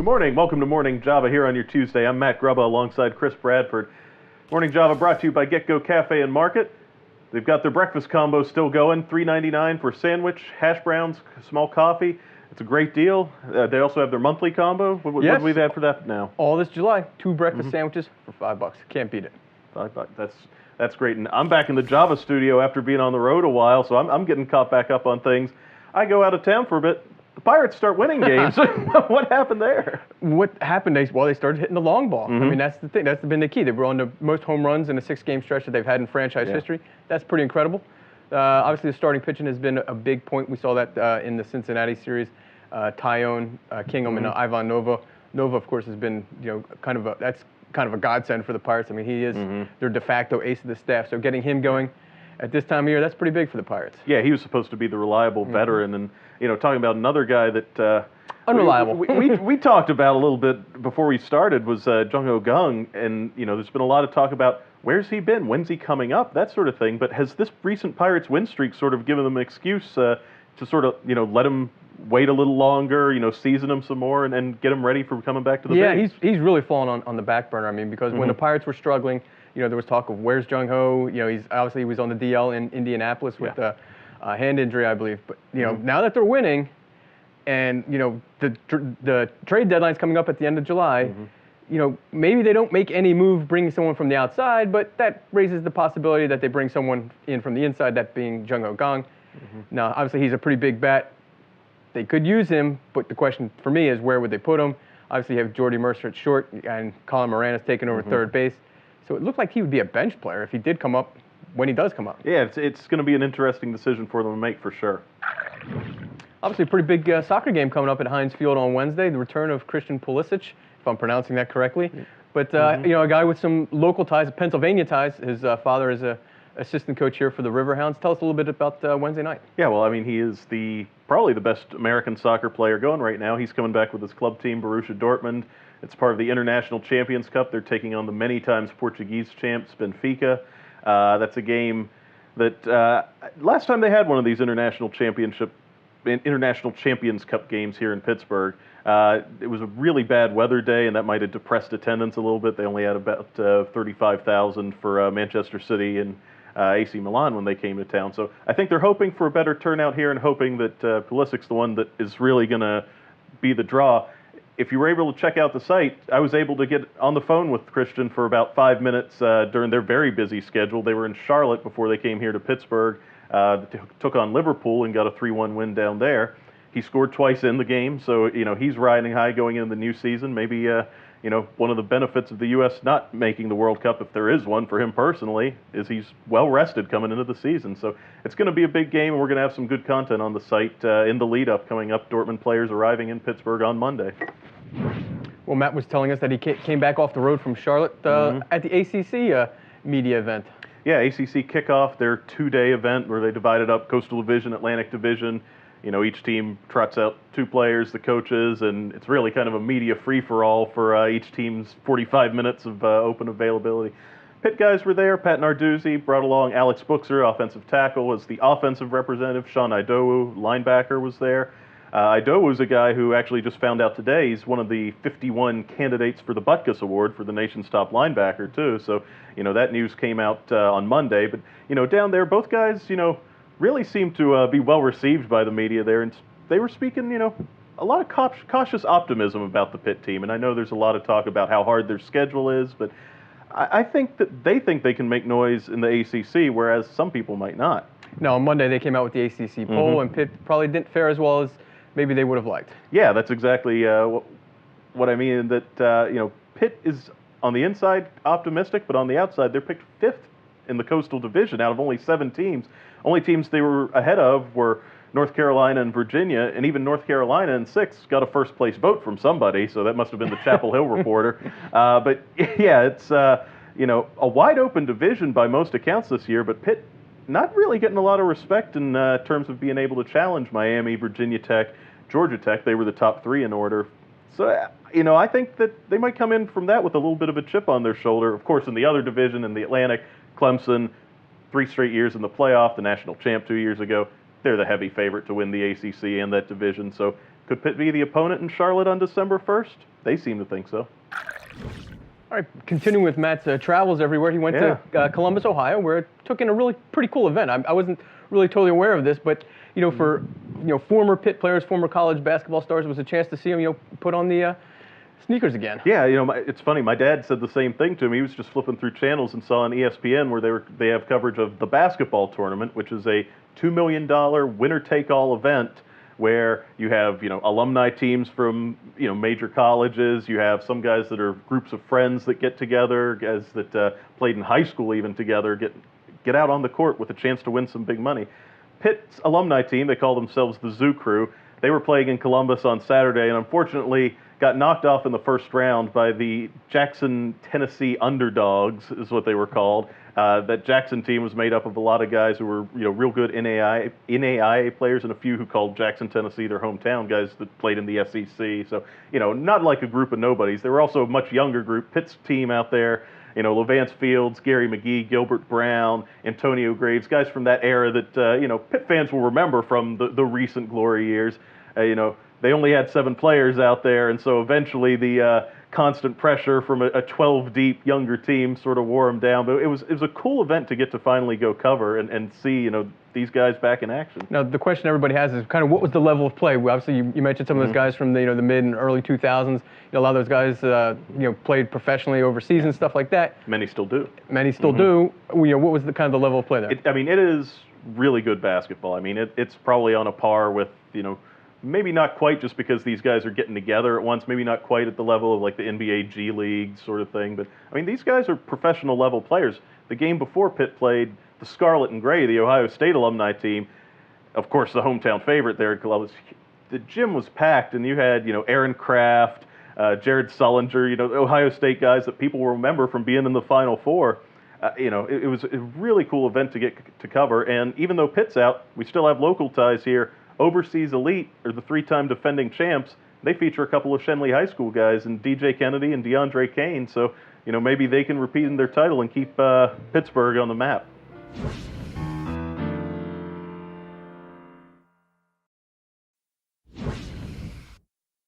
morning. Welcome to Morning Java here on your Tuesday. I'm Matt Grubba alongside Chris Bradford. Morning Java brought to you by Get Go Cafe and Market. They've got their breakfast combo still going, $3.99 for a sandwich, hash browns, small coffee. It's a great deal. They also have their monthly combo. What do we have for that now? All this July, 2 breakfast sandwiches for $5. Can't beat it. $5. That's great. And I'm back in the Java studio after being on the road a while, so I'm getting caught back up on things. I go out of town for a bit. The Pirates start winning games. What happened there? What happened? They started hitting the long ball. I mean, that's the thing. That's been the key. They were on the most home runs in a 6-game stretch that they've had in franchise history. That's pretty incredible. Obviously, the starting pitching has been a big point. We saw that in the Cincinnati series. Tyone, Kingham, and Ivan Nova. Nova, of course, has been that's kind of a godsend for the Pirates. I mean, he is their de facto ace of the staff. So getting him going at this time of year, that's pretty big for the Pirates. Yeah, he was supposed to be the reliable veteran, and talking about another guy that unreliable. We talked about a little bit before we started was Jung Ho Kang, and there's been a lot of talk about where's he been, when's he coming up, that sort of thing. But has this recent Pirates win streak sort of given them an excuse to sort of let him wait a little longer, season him some more, and get him ready for coming back to the big? He's really fallen on the back burner. I mean, because when the Pirates were struggling, there was talk of where's Jung Ho. He was on the DL in Indianapolis with a hand injury, I believe. But now that they're winning, and the trade deadline's coming up at the end of July, maybe they don't make any move bringing someone from the outside, but that raises the possibility that they bring someone in from the inside, that being Jung Ho Kang. Now, obviously, he's a pretty big bat. They could use him, but the question for me is where would they put him? Obviously, you have Jordy Mercer at short, and Colin Moran has taken over third base. So it looked like he would be a bench player if he did come up, when he does come up. Yeah, it's going to be an interesting decision for them to make for sure. Obviously, a pretty big soccer game coming up at Heinz Field on Wednesday, the return of Christian Pulisic, if I'm pronouncing that correctly. But, a guy with some local ties, Pennsylvania ties. His father is a assistant coach here for the Riverhounds. Tell us a little bit about Wednesday night. Yeah, well, I mean, he is probably the best American soccer player going right now. He's coming back with his club team, Borussia Dortmund. It's part of the International Champions Cup. They're taking on the many times Portuguese champs, Benfica. That's a game that last time they had one of these International Champions Cup games here in Pittsburgh, it was a really bad weather day, and that might have depressed attendance a little bit. They only had about 35,000 for Manchester City and AC Milan when they came to town. So I think they're hoping for a better turnout here and hoping that Pulisic's the one that is really going to be the draw. If you were able to check out the site, I was able to get on the phone with Christian for about 5 minutes during their very busy schedule. They were in Charlotte before they came here to Pittsburgh, took on Liverpool and got a 3-1 win down there. He scored twice in the game, so he's riding high going into the new season. Maybe one of the benefits of the U.S. not making the World Cup, if there is one for him personally, is he's well rested coming into the season. So it's going to be a big game, and we're going to have some good content on the site in the lead-up coming up. Dortmund players arriving in Pittsburgh on Monday. Well, Matt was telling us that he came back off the road from Charlotte at the ACC media event. Yeah, ACC kickoff, their 2-day event where they divided up Coastal Division, Atlantic Division. Each team trots out 2 players, the coaches, and it's really kind of a media free-for-all for each team's 45 minutes of open availability. Pitt guys were there. Pat Narduzzi brought along Alex Buxer, offensive tackle, as the offensive representative. Sean Idowu, linebacker, was there. Idowu's a guy who actually just found out today he's one of the 51 candidates for the Butkus Award for the nation's top linebacker, too. So, that news came out on Monday. But, down there, both guys, really seemed to be well received by the media there, and they were speaking, a lot of cautious optimism about the Pitt team. And I know there's a lot of talk about how hard their schedule is, but I think that they think they can make noise in the ACC, whereas some people might not. No, on Monday they came out with the ACC poll, and Pitt probably didn't fare as well as maybe they would have liked. Yeah, that's exactly what I mean. That Pitt is on the inside optimistic, but on the outside they're picked 5th in the Coastal Division out of only 7 teams. Only teams they were ahead of were North Carolina and Virginia, and even North Carolina in 6th got a first-place vote from somebody, so that must have been the Chapel Hill reporter. But yeah, it's a wide-open division by most accounts this year, but Pitt not really getting a lot of respect in terms of being able to challenge Miami, Virginia Tech, Georgia Tech. They were the top 3 in order. So, I think that they might come in from that with a little bit of a chip on their shoulder. Of course, in the other division, in the Atlantic, Clemson, 3 straight years in the playoff, the national champ 2 years ago. They're the heavy favorite to win the ACC and that division. So could Pitt be the opponent in Charlotte on December 1st? they seem to think so. All right, continuing with Matt's travels everywhere, he went to Columbus, Ohio, where it took in a really pretty cool event. I wasn't really totally aware of this, but for former Pitt players, former college basketball stars, it was a chance to see them put on the sneakers again. Yeah, it's funny. My dad said the same thing to me. He was just flipping through channels and saw on ESPN where they have coverage of the basketball tournament, which is a $2 million winner-take-all event where you have alumni teams from major colleges. You have some guys that are groups of friends that get together, guys that played in high school even together, get out on the court with a chance to win some big money. Pitt's alumni team, they call themselves the Zoo Crew. They were playing in Columbus on Saturday and unfortunately got knocked off in the first round by the Jackson, Tennessee Underdogs, is what they were called. That Jackson team was made up of a lot of guys who were, real good NAIA players and a few who called Jackson, Tennessee their hometown, guys that played in the SEC. So, not like a group of nobodies. They were also a much younger group. Pitt's team out there, Heinz Fields, Gary McGee, Gilbert Brown, Antonio Graves, guys from that era that, Pitt fans will remember from the recent glory years. They only had 7 players out there, and so eventually the constant pressure from a 12-deep younger team sort of wore them down. But it was a cool event to get to finally go cover and see these guys back in action. Now the question everybody has is kind of what was the level of play? Obviously you mentioned some of those guys from the the mid and early 2000s. A lot of those guys played professionally overseas and stuff like that. Many still do. Many still do. What was the kind of the level of play there? It is really good basketball. It's probably on a par with maybe not quite just because these guys are getting together at once, maybe not quite at the level of like the NBA G League sort of thing, but these guys are professional level players. The game before Pitt played the Scarlet and Gray, the Ohio State alumni team, of course the hometown favorite there in Columbus. The gym was packed and you had, Aaron Kraft, Jared Sullinger, Ohio State guys that people will remember from being in the Final Four. It was a really cool event to get to cover, and even though Pitt's out, we still have local ties here. Overseas Elite, or the 3-time defending champs, they feature a couple of Shenley High School guys, and DJ Kennedy and DeAndre Kane, so maybe they can repeat in their title and keep Pittsburgh on the map.